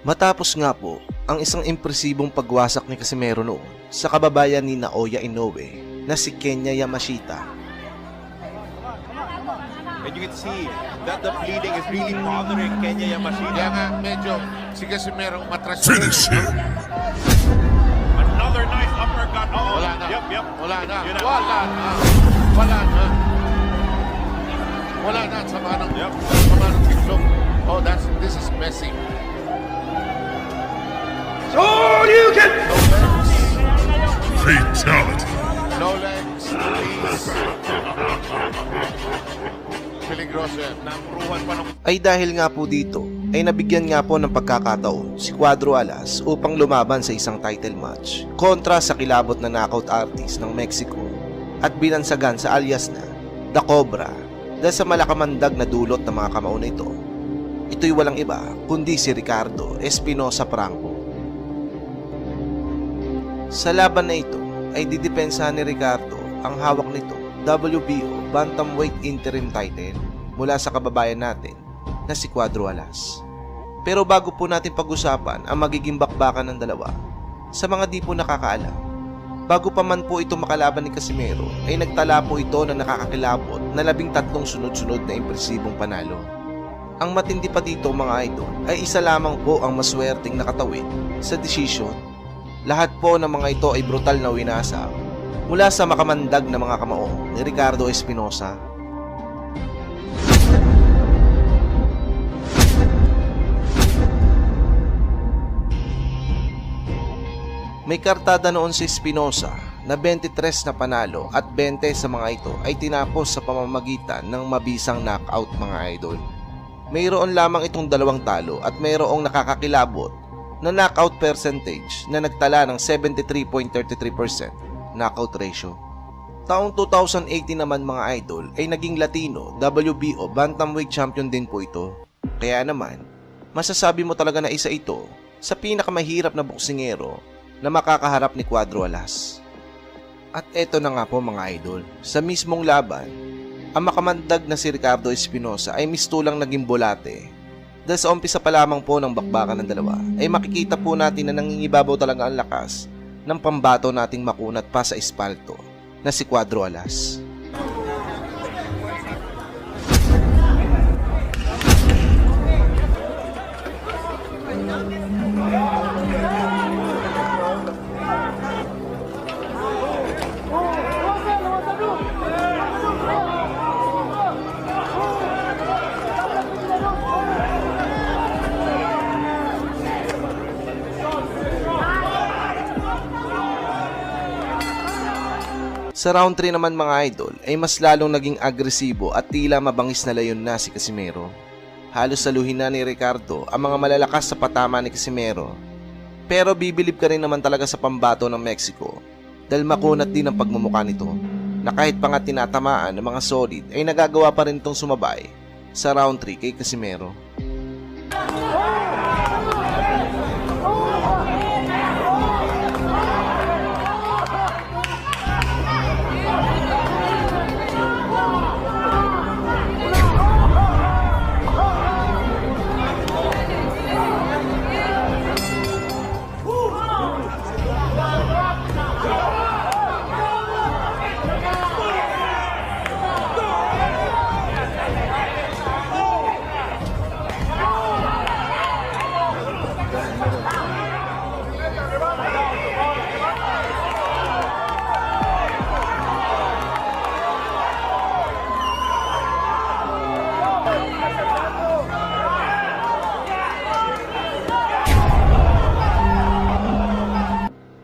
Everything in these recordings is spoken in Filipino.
Matapos nga po ang isang impresibong pagwasak ni Casimero noon sa kababayan ni Naoya Inoue na si Kenya Yamashita. And you can see that the bleeding is really bothering Kenya Yamashita. Kaya nga medyo si Casimero matras. Another nice uppercut. Uh-oh. Wala na. Yep. Wala na. Yun na. Wala na. Wala na. Wala na. Sama ng tiklog. Oh, this is messy. No legs. Fatality. No legs, please. Peligroso yan. Napuruhan pa ng Ay dahil nga po dito ay nabigyan nga po ng pagkakataon si Cuadro Alas upang lumaban sa isang title match kontra sa kilabot na knockout artist ng Mexico at binansagan sa alias na The Cobra dahil sa malakamandag na dulot ng mga kamao na ito. Ito'y walang iba kundi si Ricardo Espinosa Franco. Sa laban na ito ay didepensahan ni Ricardo ang hawak nito WBO Bantamweight Interim Title mula sa kababayan natin na si Cuadro Alas. Pero bago po natin pag-usapan ang magiging bakbakan ng dalawa, sa mga di po nakakaalam, bago pa man po ito makalaban ni Casimero ay nagtala po ito na nakakakilabot na 13 sunod-sunod na impresibong panalo. Ang matindi pa dito mga idol ay isa lamang po ang maswerteng nakatawid sa desisyon. Lahat po ng mga ito ay brutal na winasak mula sa makamandag na mga kamao ni Ricardo Espinosa. May kartada noon si Espinosa na 23 na panalo at 20 sa mga ito ay tinapos sa pamamagitan ng mabisang knockout mga idol. Mayroon lamang itong 2 talo at mayroong nakakakilabot na knockout percentage na nagtala ng 73.33% knockout ratio. Taong 2018 naman mga idol ay naging Latino WBO Bantamweight Champion din po ito. Kaya naman, masasabi mo talaga na isa ito sa pinakamahirap na boksingero na makakaharap ni Cuadro Alas. At eto na nga po mga idol, sa mismong laban, ang makamandag na si Ricardo Espinosa ay mistulang naging bolate. Dahil sa umpisa pa lamang po ng bakbakan ng dalawa, ay makikita po natin na nangingibabaw talaga ang lakas ng pambato nating makunat pa sa espalto na si Cuadro Alas. Sa round 3 naman mga idol ay mas lalong naging agresibo at tila mabangis na layon na si Casimero. Halos saluhin na ni Ricardo ang mga malalakas sa patama ni Casimero. Pero bibilib ka rin naman talaga sa pambato ng Mexico dahil makunat din ang pagmumukha nito na kahit pa nga tinatamaan ng mga solid ay nagagawa pa rin itong sumabay sa round 3 kay Casimero.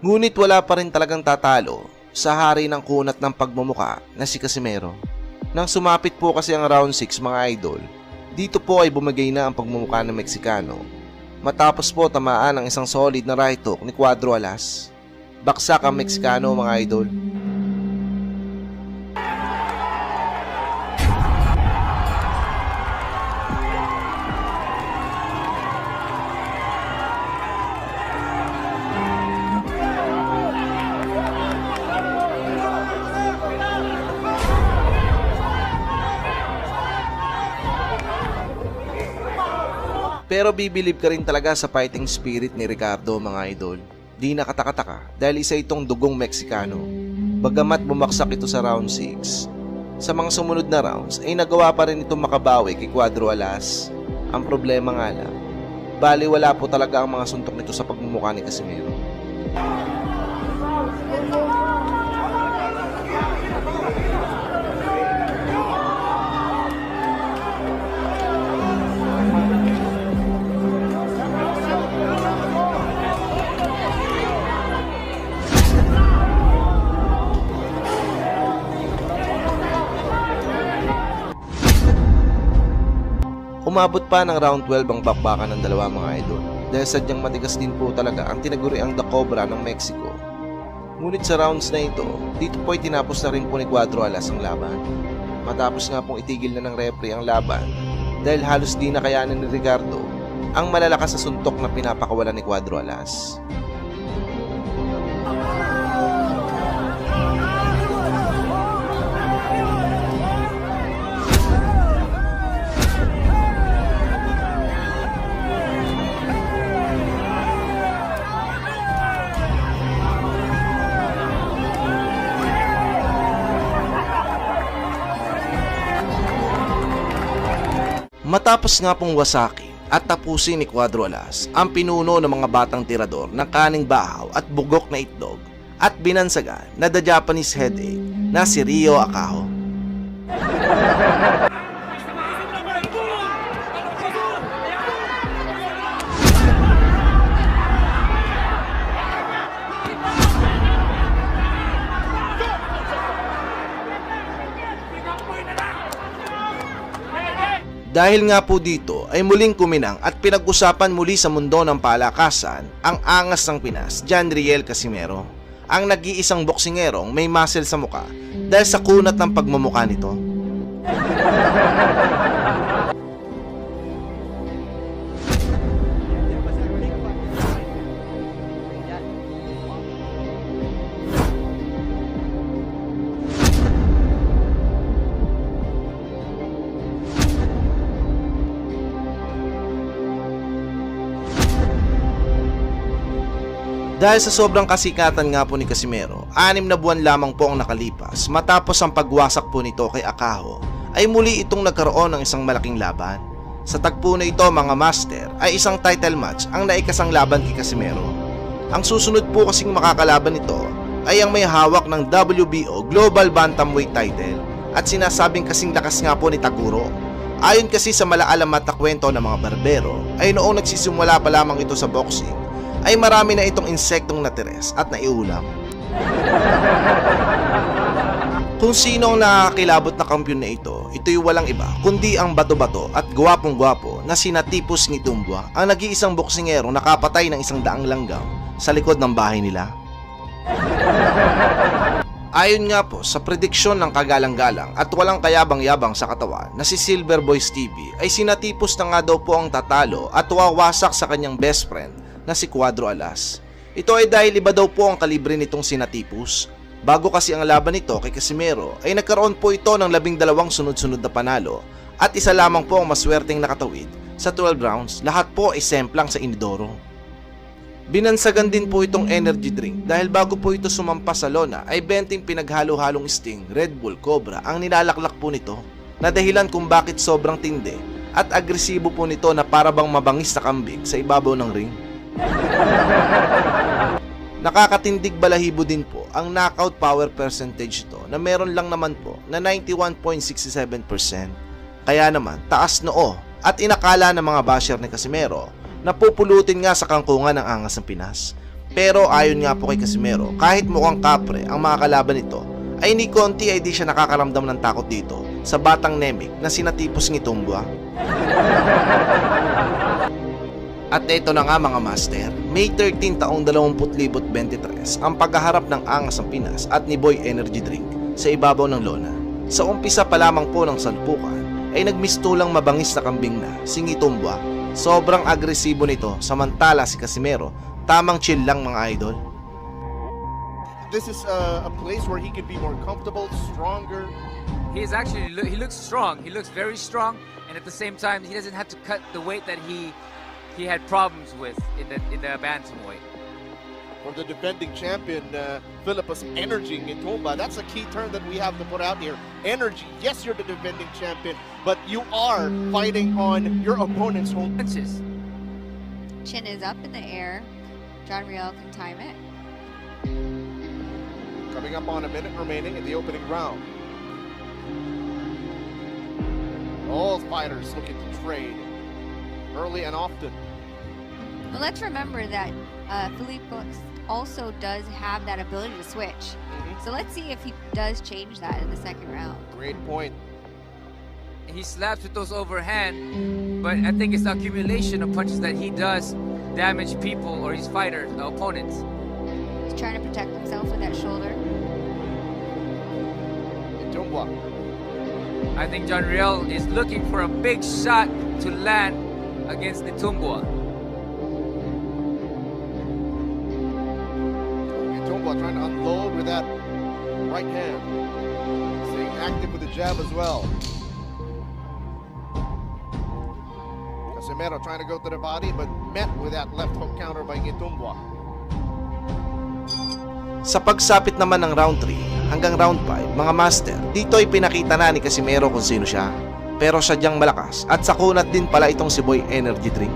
Ngunit wala pa rin talagang tatalo sa hari ng kunat ng pagmumuka na si Casimero. Nang sumapit po kasi ang round 6 mga idol, dito po ay bumagay na ang pagmumuka ng Meksikano. Matapos po tamaan ang isang solid na right hook ni Cuadro Alas. Baksak ang Meksikano mga idol. Pero bibilib ka rin talaga sa fighting spirit ni Ricardo mga idol. Di nakataka-taka dahil isa itong dugong Meksikano. Bagamat bumaksak ito sa round 6, sa mga sumunod na rounds ay nagawa pa rin itong makabawi kay Cuadro Alas. Ang problema nga lang, bali wala po talaga ang mga suntok nito sa pagmumukha ni Casimero. Umabot pa ng round 12 ang bakbakan ng dalawa mga idol dahil sadyang matigas din po talaga ang tinaguriang The Cobra ng Mexico. Ngunit sa rounds na ito, dito po ay tinapos na rin po ni Cuadro Alas ang laban. Matapos nga pong itigil na ng referee ang laban dahil halos di na kayanin ni Ricardo ang malalakas na suntok na pinapakawalan ni Cuadro Alas. Matapos nga pong wasakin at tapusin ni Cuadro Alas ang pinuno ng mga batang tirador ng kaning bahaw at bugok na itlog at binansagan na the Japanese headache na si Ryo Akaho. Dahil nga po dito ay muling kuminang at pinag-usapan muli sa mundo ng palakasan ang angas ng Pinas, John Riel Casimero, ang nag-iisang boksingerong may muscle sa muka dahil sa kunat ng pagmumukha nito. Dahil sa sobrang kasikatan nga po ni Casimero, 6 na buwan lamang po ang nakalipas matapos ang pagwasak po nito kay Akaho, ay muli itong nagkaroon ng isang malaking laban. Sa tagpo na ito mga master ay isang title match ang naikasang laban kay Casimero. Ang susunod po kasing makakalaban nito ay ang may hawak ng WBO Global Bantamweight title at sinasabing kasing lakas nga po ni Taguro. Ayon kasi sa malaalamat na kwento ng mga barbero ay noong nagsisimula pa lamang ito sa boxing ay marami na itong insektong natires at naiulam. Kung sino ang nakakilabot na kampiyon na ito, ito'y walang iba kundi ang bato-bato at gwapong-gwapo na sina Tipos Ngitumbua, ang nag-iisang boksingerong nakapatay ng 100 langgam sa likod ng bahay nila. Ayon nga po sa prediksyon ng kagalang-galang at walang kayabang-yabang sa katawan na si Silver Boys TV ay sina Tipos na nga daw po ang tatalo at wawasak sa kanyang best friend na si Cuadro Alas. Ito ay dahil iba daw po ang kalibre nitong sina Tipos. Bago kasi ang laban nito kay Casimero ay nagkaroon po ito ng 12 sunod-sunod na panalo at isa lamang po ang maswerteng nakatawid sa 12 rounds, lahat po ay semplang sa inidoro. Binansagan din po itong energy drink dahil bago po ito sumampas sa lona ay 20 pinaghalo-halong Sting, Red Bull, Cobra ang nilalaklak po nito na dahilan kung bakit sobrang tindi at agresibo po nito na para bang mabangis na kambing sa ibabaw ng ring. Nakakatindig balahibo din po ang knockout power percentage ito na meron lang naman po na 91.67%. Kaya naman taas noo at inakala ng mga basher ni Casimero na pupulutin nga sa kangkungan ng angas ng Pinas. Pero ayon nga po kay Casimero, kahit mukhang kapre ang mga kalaban nito ay ni konti ay di siya nakakaramdam ng takot dito sa batang nemik na sina Tipos Ngitumbua. At ito na nga mga master, May 13 taong 2023 ang paghaharap ng angas ng Pinas at ni Boy Energy Drink sa ibabaw ng lona. Sa umpisa pa lamang po ng salpukan ay nagmistulang mabangis na kambing na si Ngitumbua. Sobrang agresibo nito samantala si Casimero tamang chill lang mga idol. This is a place where he can be more comfortable, stronger. He looks strong. He looks very strong, and and at the same time, he doesn't have to cut the weight that he had problems with in the bantamweight. For the defending champion, Philippus Energy Ngitumba. That's a key term that we have to put out here. Energy. Yes, you're the defending champion, but you are fighting on your opponent's home. Punches. Chin is up in the air. John Riel can time it. Coming up on a minute remaining in the opening round. All fighters looking to trade early and often. Well, let's remember that Philippus also does have that ability to switch. So let's see if he does change that in the second round. Great point. He slaps with those overhand, but I think it's the accumulation of punches that he does damage people or his fighters, opponents. He's trying to protect himself with that shoulder. Ngitumba. I think John Riel is looking for a big shot to land against Ngitumba. Ngitumba trying to unload with that right hand. Staying active with the jab as well. Casimero trying to go to the body, but met with that left hook counter by Ngitumba. Sa pagsapit naman ng round 3 hanggang round 5, mga master, dito ay pinakita na ni Casimero kung sino siya. Pero sadyang malakas at sakunat din pala itong si Boy Energy Drink.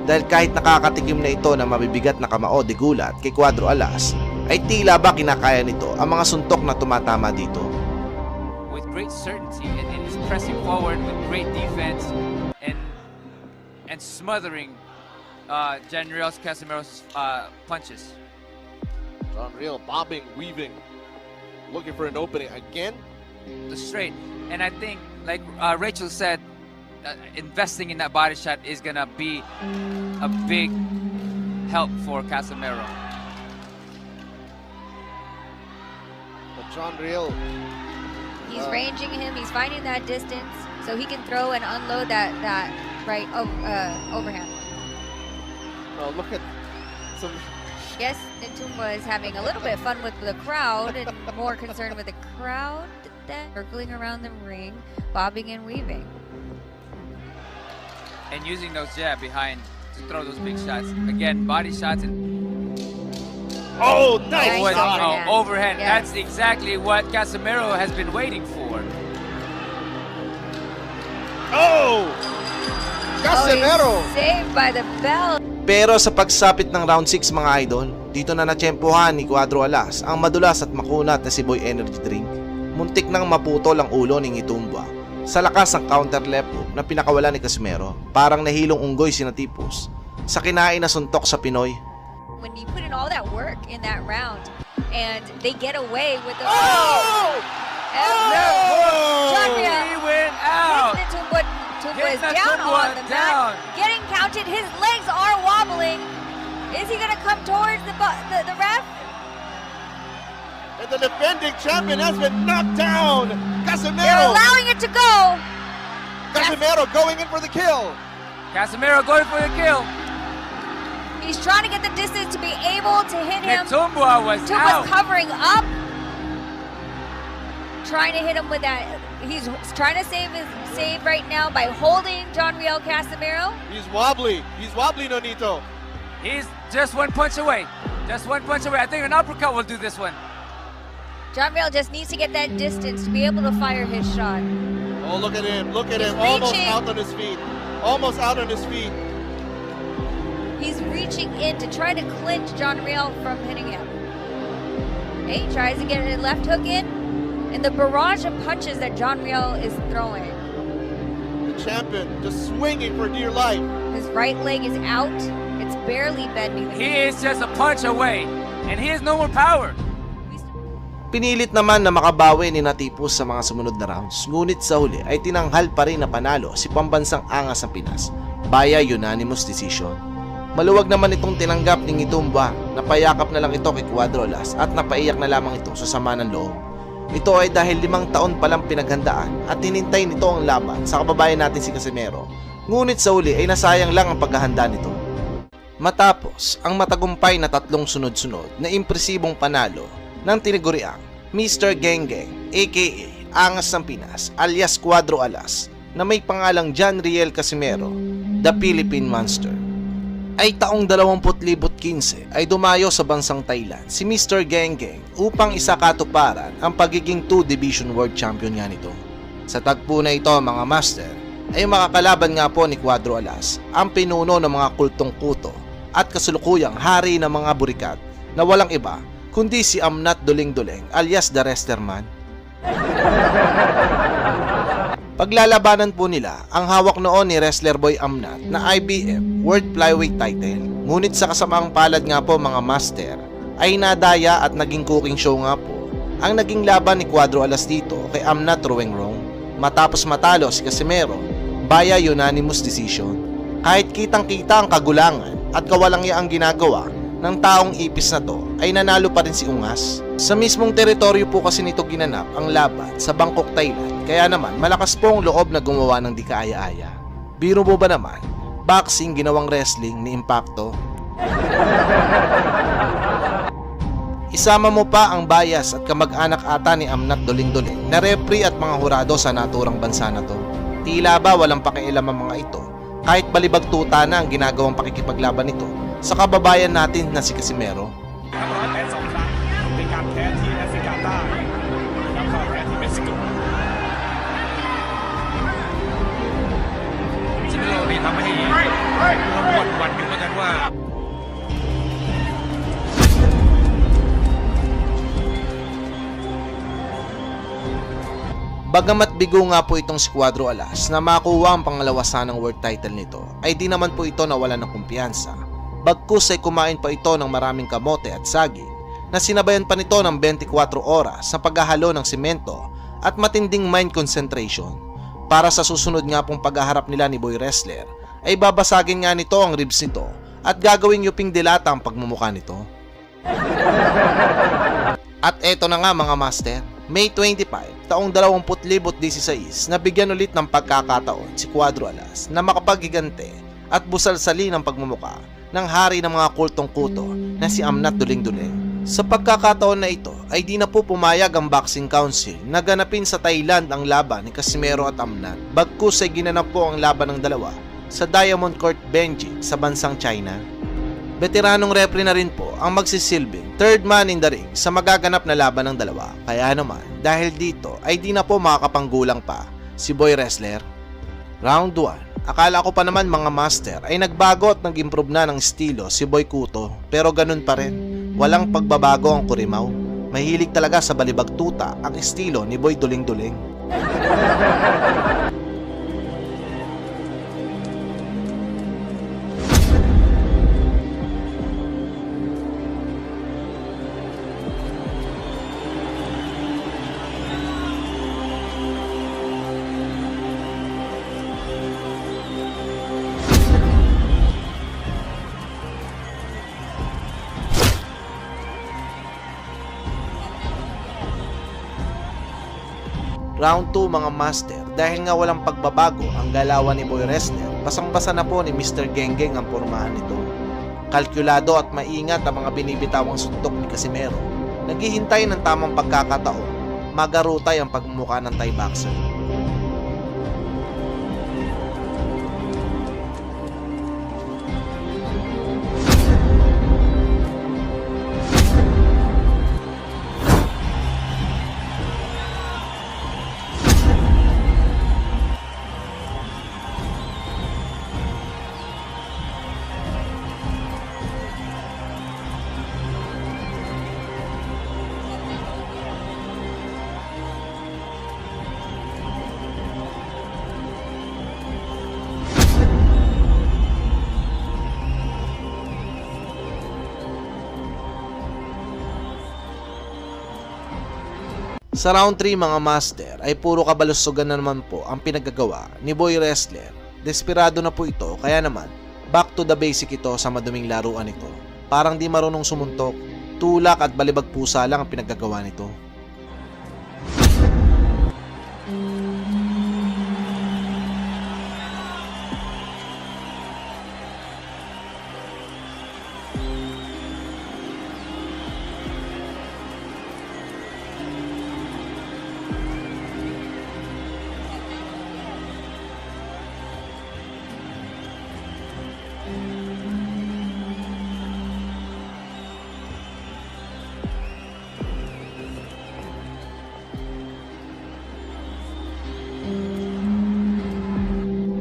Dahil kahit nakakatikim na ito ng mabibigat na kamao de gulat kay Cuadro Alas, ay tila ba kinakaya nito ang mga suntok na tumatama dito. With great certainty, and he's pressing forward with great defense and smothering John Riel's Casimiro's punches. John Riel bobbing, weaving, looking for an opening again. The straight, and I think, like Rachel said, investing in that body shot is gonna be a big help for Casimero. But John Riel, He's ranging him. He's finding that distance so he can throw and unload that right overhand. oh, look at some. Yes, Ngitumba is having a little bit of fun with the crowd and more concerned with the crowd than circling around the ring, bobbing and weaving. And using those jab behind to throw those big shots. Again, body shots and Oh, nice Nice shot. overhand. overhand. Yes. That's exactly what Casimero has been waiting for. Oh, Casimero. he's saved by the bell. Pero sa pagsapit ng round 6 mga idol, dito na natsyempohan ni Cuadro Alas ang madulas at makunat na si Boy Energy Drink. Muntik nang maputol ang ulo ni Ngitumba sa lakas ng counter left hook na pinakawala ni Casimero. Parang nahilong unggoy si Natipos sa kinain na suntok sa Pinoy. When you put in all that work in that round and they get away with the... Oh! John Riel. He went out. Ngitumba is Get down Ngitumba on the down. mat, getting counted. His legs are wobbling. Is he going to come towards the ref? And the defending champion has been knocked down. They're Casimero. allowing it to go. Casimero going in for the kill. Casimero going for the kill. He's trying to get the distance to be able to hit him. Ngitumba was out. Tumba's covering up. Trying to hit him with that. He's trying to save right now by holding John Riel Casimero. He's wobbly. He's wobbly, Nonito. He's just one punch away. Just one punch away. I think an uppercut will do this one. John Riel just needs to get that distance to be able to fire his shot. Oh, look at him. Look at He's him. Almost reaching. out on his feet. Almost out on his feet. He's reaching in to try to clinch John Riel from hitting him. He tries to get a left hook in, and the barrage of punches that John Riel is throwing. The champion just swinging for dear life. His right leg is out. It's barely bending. He is just a punch away, and he has no more power. Pinilit naman na makabawi ni Natipos sa mga sumunod na rounds, ngunit sa huli ay tinanghal pa rin na panalo si pambansang angas ng Pinas via unanimous decision. Maluwag naman itong tinanggap ni Ngitumba na payakap na lang ito kay Cuadro Alas at napaiyak na lamang ito sa sama ng loob. Ito ay dahil 5 taon palang pinaghandaan at hinintay nito ang laban sa kababayan natin si Casimero. Ngunit sa huli ay nasayang lang ang paghahanda nito. Matapos ang matagumpay na 3 sunod-sunod na impresibong panalo ng tinaguriang Mr. Geng Geng aka Angas ng Pinas alias Cuadro Alas, na may pangalang John Riel Casimero, the Philippine Monster. Ay taong 2015 ay dumayo sa bansang Thailand si Mr. Geng Geng upang isakatuparan ang pagiging 2 Division World Champion nga nito. Sa tagpo na ito mga master, ay makakalaban nga po ni Cuadro Alas, ang pinuno ng mga kultong kuto at kasulukuyang hari ng mga burikat na walang iba kundi si Amnat Duling Duling alias The Wrestler Man. Paglalabanan po nila ang hawak noon ni Wrestler Boy Amnat na IBF World Flyweight title. Ngunit sa kasamaang palad nga po mga master ay nadaya at naging cooking show nga po ang naging laban ni Cuadro Alas dito kay Amnat Ruwengrong matapos matalo si Casimero via unanimous decision. Kahit kitang-kita ang kagulangan at kawalang-yaang ginagawa ng taong ipis na to ay nanalo pa rin si Ungas. Sa mismong teritoryo po kasi nito ginanap ang laban sa Bangkok, Thailand. Kaya naman malakas po ang loob na gumawa ng di kaaya-aya. Biro mo ba naman, boxing ginawang wrestling ni Impacto? Isama mo pa ang bias at kamag-anak ata ni Amnat Duling Duling na referee at mga hurado sa naturang bansa na to. Tila ba walang pakialam ang mga ito kahit balibag tuta na ang ginagawang pakikipaglaban nito sa kababayan natin na si Casimero. 102 ครั้งในการแพ้ที่แอฟริกาใต้แล้วก็แพ้ที่เม็กซิโกซิเมโรนี่ทำให้เราหวั่นอยู่เหมือนกันว่า Bagamat bigo nga po itong si Cuadro Alas na makuha ang pangalawasan ng world title nito, ay di naman po ito nawalan ng kumpiyansa. Bagkus ay kumain pa ito ng maraming kamote at saging na sinabayan pa nito ng 24 oras sa paghahalo ng simento at matinding mind concentration. Para sa susunod nga pong paghaharap nila ni Boy Wrestler, ay babasagin nga nito ang ribs nito at gagawing yuping dilata ang pagmumukha nito. At eto na nga mga master, May 25, taong 2016 nabigyan ulit ng pagkakataon si Cuadro Alas na makapaghigante at busalsali ng pagmumuka ng hari ng mga kultong kuto na si Amnat Duling Duling. Sa pagkakataon na ito ay di na po pumayag ang Boxing Council na ganapin sa Thailand ang laban ni Casimero at Amnat, bagkus ay ginanap po ang laban ng dalawa sa Diamond Court Beijing sa bansang China. Veteranong referee na rin po ang magsisilbing third man in the ring sa magaganap na laban ng dalawa. Kaya naman, dahil dito ay di na po makakapanggulang pa si Boy Wrestler. Round 1. Akala ko pa naman mga master ay nagbago at nag-improve na ng estilo si Boy Kuto, pero ganun pa rin. Walang pagbabago ang Kurimaw. Mahilig talaga sa balibag tuta ang estilo ni Boy Duling Duling. Round 2 mga master, dahil nga walang pagbabago ang galawan ni Boy Wrestler, basang-basa na po ni Mr. Geng Geng ang pormahan nito. Kalkulado at maingat ang mga binibitawang suntok ni Casimero. Naghihintay ng tamang pagkakataon, magarutay ang pagmumukha ng Thai boxer. Sa round 3 mga master ay puro kabalusugan na naman po ang pinagagawa ni Boy Wrestler. Desperado na po ito, kaya naman back to the basic ito sa maduming laruan ito. Parang di marunong sumuntok, tulak at balibag pusa lang ang pinagagawa nito.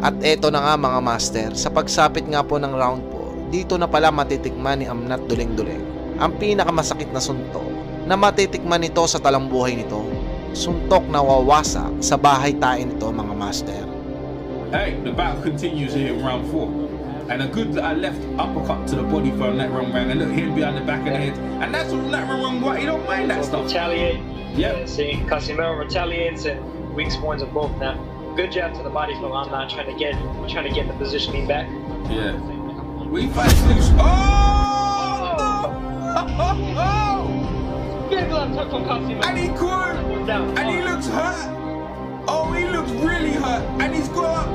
At eto na nga mga master, sa pagsapit nga po ng round 4, dito na pala matitikman ni Amnat Duling-Duling ang pinakamasakit na suntok na matitikman nito sa talambuhay nito. Suntok na wawasak sa bahay tayo nito mga master. Hey, the battle continues here in round 4. And a good left uppercut to the body from Netron Wang. And look, him behind the back of the head. And that's what Netron Wang got. He don't mind that stuff. Retaliate. Yep. See, Casimiro retaliates and weak points of both now. Good jab to the body from Amnat, trying to get the positioning back. Yeah. We fight loose. Oh! Big left hook from Casimiro. And he could. Down. And he looks hurt. Oh, he looks really hurt. And he's got up.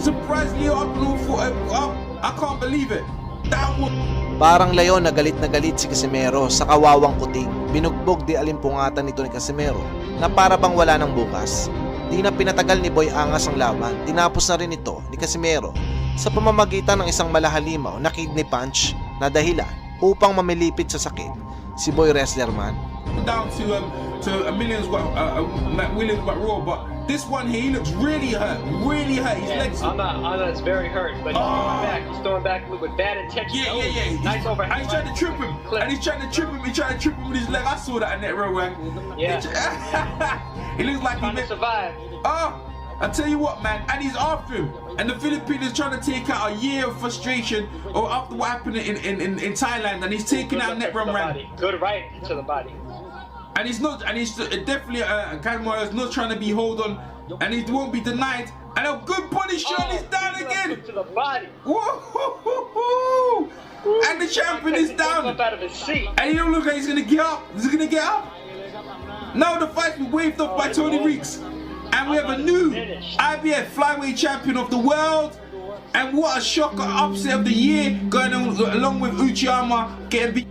Surprisingly up and all foot up. I can't believe it. That was... Parang layon na galit si Casimero sa kawawang kuting. Binugbog di alimpungatan nito ni Casimero na para bang wala ng bukas. Di na pinatagal ni Boy Angas ang laban. Tinapos na rin ito ni Casimero sa pamamagitan ng isang malahalimaw na kidney punch na dahilan upang mamilipit sa sakit si Boy Wrestler man. Down to a millions Williams got raw, but this one here, he looks really hurt. His legs. Amnat's very hurt, but he's throwing back with bad intention. Yeah. Nice overhand. And he's trying to trip him. He's trying to trip him with his leg. I saw that in that row. Yeah. He looks like Trying to survive. I tell you what, man, and he's after him. And the Filipinos trying to take out a year of frustration or after what happened in Thailand, and he's taking out Netron Wang. Good right to the body. And he's definitely Casimiro is not trying to be hold on, and he won't be denied. And a good body shot, he's down again. To the body. Woo-hoo-hoo-hoo. And the champion is down. Up out of his seat. And he don't look like he's gonna get up. Is he gonna get up? Now the fight's been waved off by Tony Reeks. And we have a new IBF flyweight champion of the world. And what a shocker upset of the year going on along with Uchiyama getting beat.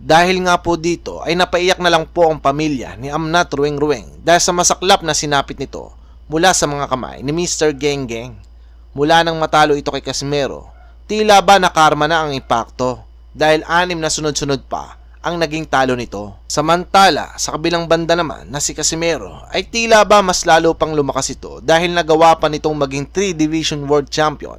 Dahil nga po dito ay napaiyak na lang po ang pamilya ni Amnat Rueng-Rueng dahil sa masaklap na sinapit nito mula sa mga kamay ni Mr. Geng Geng. Mula nang matalo ito kay Casimero, tila ba nakarma na ang impakto dahil 6 na sunod-sunod pa ang naging talo nito. Samantala, sa kabilang banda naman na si Casimero ay tila ba mas lalo pang lumakas ito dahil nagawa pa nitong maging 3 Division World Champion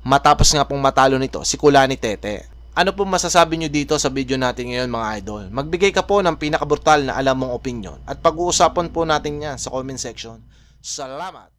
matapos nga pong matalo nito si Kulani Tete. Ano po masasabi nyo dito sa video natin ngayon mga idol? Magbigay ka po ng pinakabrutal na alam mong opinion at pag-uusapan po natin yan sa comment section. Salamat!